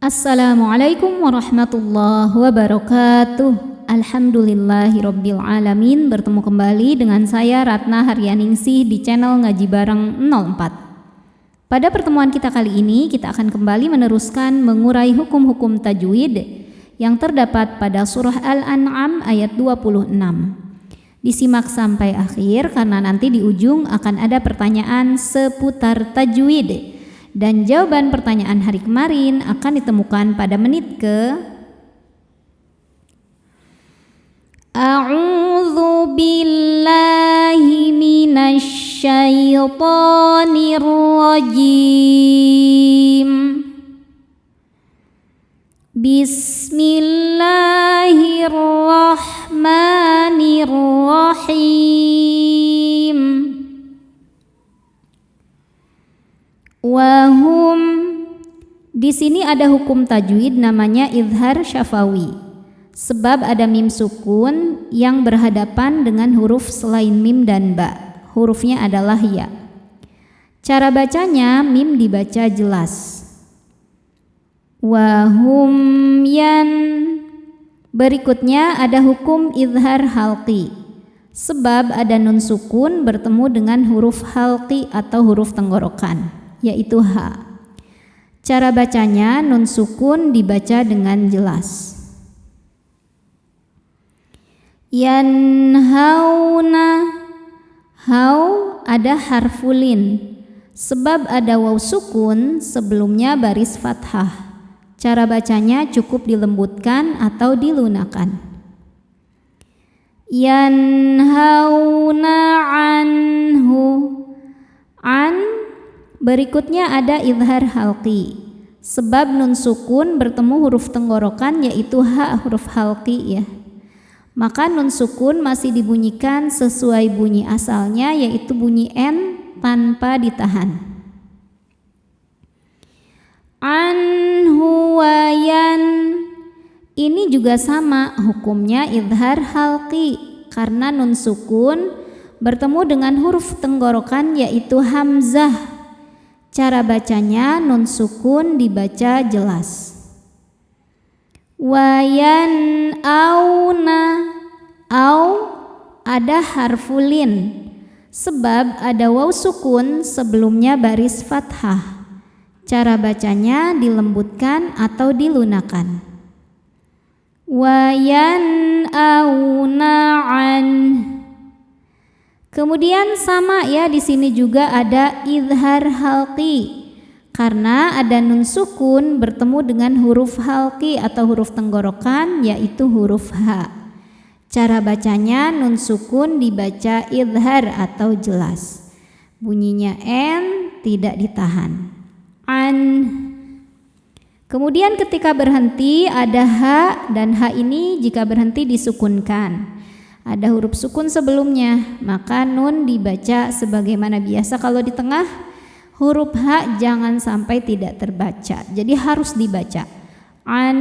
Assalamualaikum warahmatullahi wabarakatuh. Alhamdulillahirabbil alamin. Bertemu kembali dengan saya Ratna Haryaningsih di channel Ngaji Bareng 04. Pada pertemuan kita kali ini kita akan kembali meneruskan mengurai hukum-hukum tajwid yang terdapat pada surah Al-An'am ayat 26. Disimak sampai akhir karena nanti di ujung akan ada pertanyaan seputar tajwid. Dan jawaban pertanyaan hari kemarin akan ditemukan pada menit ke A'udzu billahi minasyaitonir rajim. Bismillahirrahmanirrahim. Wahum, di sini ada hukum tajwid namanya izhar syafawi. Sebab ada mim sukun yang berhadapan dengan huruf selain mim dan ba. Hurufnya adalah ya. Cara bacanya mim dibaca jelas. Wahum yan. Berikutnya ada hukum izhar halqi. Sebab ada nun sukun bertemu dengan huruf halqi atau huruf tenggorokan, yaitu ha. Cara bacanya nun sukun dibaca dengan jelas. Yanhauna, hau ada harfulin. Sebab ada waw sukun sebelumnya baris fathah. Cara bacanya cukup dilembutkan atau dilunakan. Yanhauna anhu, an. Berikutnya ada izhar halqi. Sebab nun sukun bertemu huruf tenggorokan yaitu ha, huruf halqi ya. Maka nun sukun masih dibunyikan sesuai bunyi asalnya yaitu bunyi n tanpa ditahan. Anhu wayan. Ini juga sama hukumnya izhar halqi karena nun sukun bertemu dengan huruf tenggorokan yaitu hamzah. Cara bacanya nun sukun dibaca jelas. Wayan auna, au ada harfulin. Sebab ada waw sukun sebelumnya baris fathah. Cara bacanya dilembutkan atau dilunakan. Wayan auna an. Kemudian sama ya, di sini juga ada izhar halqi karena ada nun sukun bertemu dengan huruf halqi atau huruf tenggorokan yaitu huruf ha. Cara bacanya nun sukun dibaca izhar atau jelas. Bunyinya n tidak ditahan. An. Kemudian ketika berhenti ada ha dan ha ini jika berhenti disukunkan. Ada huruf sukun sebelumnya, maka nun dibaca sebagaimana biasa. Kalau di tengah huruf ha jangan sampai tidak terbaca, jadi harus dibaca. An.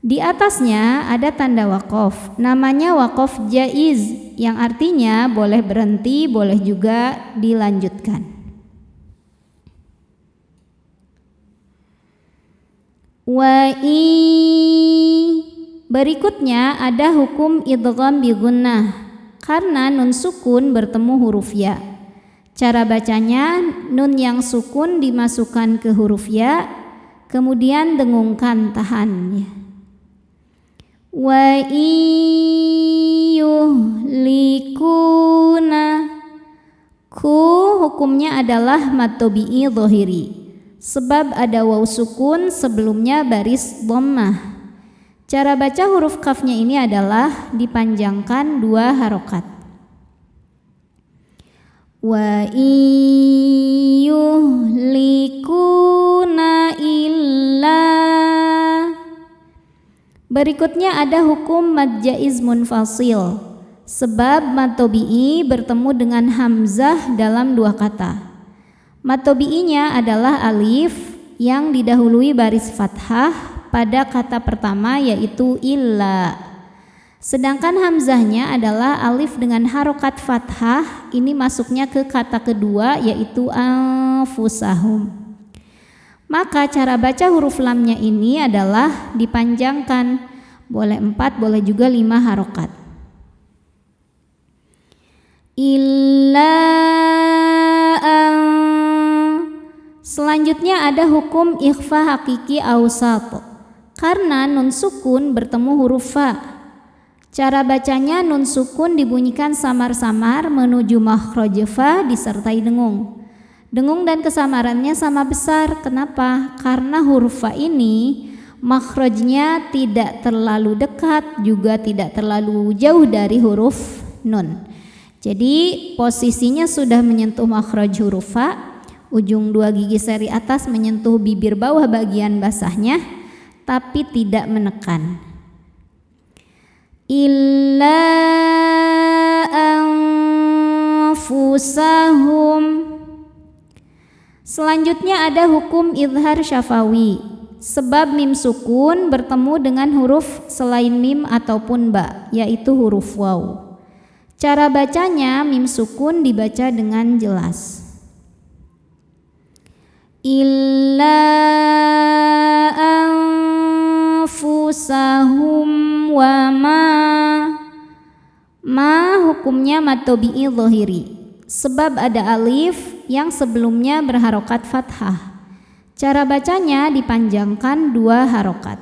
Di atasnya ada tanda waqaf, namanya waqaf jaiz yang artinya boleh berhenti, boleh juga dilanjutkan. Berikutnya ada hukum idgham bi gunnah karena nun sukun bertemu huruf ya. Cara bacanya nun yang sukun dimasukkan ke huruf ya, kemudian dengungkan tahan. Wa iyuhlikuna, ku hukumnya adalah mad tabi'i dhahiri. Sebab ada waw sukun sebelumnya baris dhammah. Cara baca huruf kafnya ini adalah dipanjangkan 2 harokat. Wa iyuhlikuna illa. Berikutnya ada hukum mad jaiz munfasil. Sebab mad tabi'i bertemu dengan hamzah dalam 2 kata. Mad tabi'inya adalah alif yang didahului baris fathah pada kata pertama yaitu illa. Sedangkan hamzahnya adalah alif dengan harokat fathah, ini masuknya ke kata kedua yaitu anfusahum. Maka cara baca huruf lamnya ini adalah dipanjangkan. Boleh 4, boleh juga 5 harokat. Illa an. Selanjutnya ada hukum ikhfa hakiki awsat. Karena nun sukun bertemu huruf fa. Cara bacanya nun sukun dibunyikan samar-samar menuju makhraj fa disertai dengung. Dengung dan kesamarannya sama besar. Kenapa? Karena huruf fa ini makhrajnya tidak terlalu dekat juga tidak terlalu jauh dari huruf nun. Jadi posisinya sudah menyentuh makhraj huruf fa, ujung 2 gigi seri atas menyentuh bibir bawah bagian basahnya, tapi tidak menekan. Illa anfusahum. Selanjutnya ada hukum izhar syafawi. Sebab mim sukun bertemu dengan huruf selain mim ataupun ba, yaitu huruf waw. Cara bacanya mim sukun dibaca dengan jelas. Illa anfusahum wa ma hukumnya mad tabi'i zahiri. Sebab ada alif yang sebelumnya berharokat fathah. Cara bacanya dipanjangkan 2 harokat.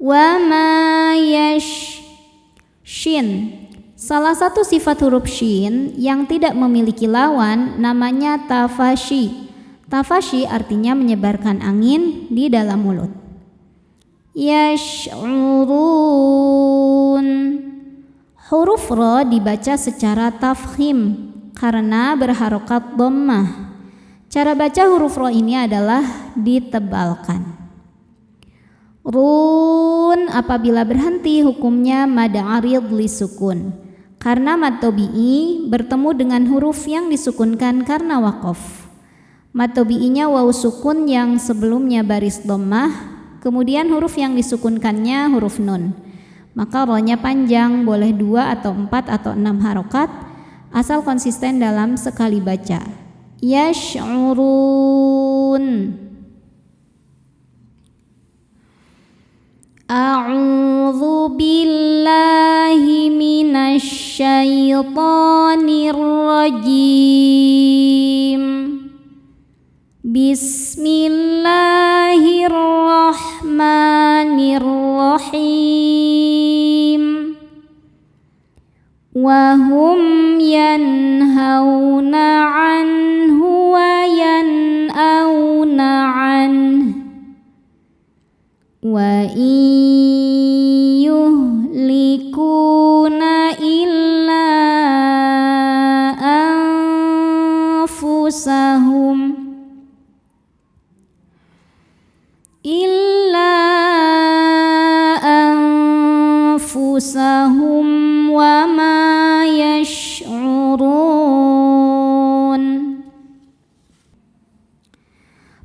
Wa ma shin. Salah satu sifat huruf shin yang tidak memiliki lawan namanya tafashi. Tafashi artinya menyebarkan angin di dalam mulut. Yash'urun. Huruf ro dibaca secara tafkhim karena berharokat dhammah. Cara baca huruf ro ini adalah ditebalkan. Run apabila berhenti hukumnya mad arid li sukun. Karena mad tabi'i bertemu dengan huruf yang disukunkan karena waqaf. Mad tabi'inya waw sukun yang sebelumnya baris dhammah, kemudian huruf yang disukunkannya huruf nun. Maka ro-nya panjang, boleh 2 atau 4 atau 6 harokat, asal konsisten dalam sekali baca. Yash'urun. A'udzu billahi minasy syaithanir rajim. Bismillahirrahmanirrahim. Wa hum yanhauna anhu wa yan'auna anhu wa yuhlikuna illa anfusahum wa ma yash'urun.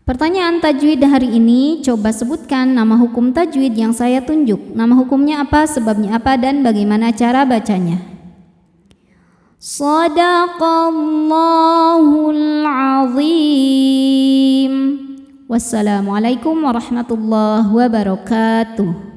Pertanyaan tajwid hari ini, coba sebutkan nama hukum tajwid yang saya tunjuk. Nama hukumnya apa, sebabnya apa, dan bagaimana cara bacanya. Shadaqallahul azim. Wassalamualaikum warahmatullahi wabarakatuh.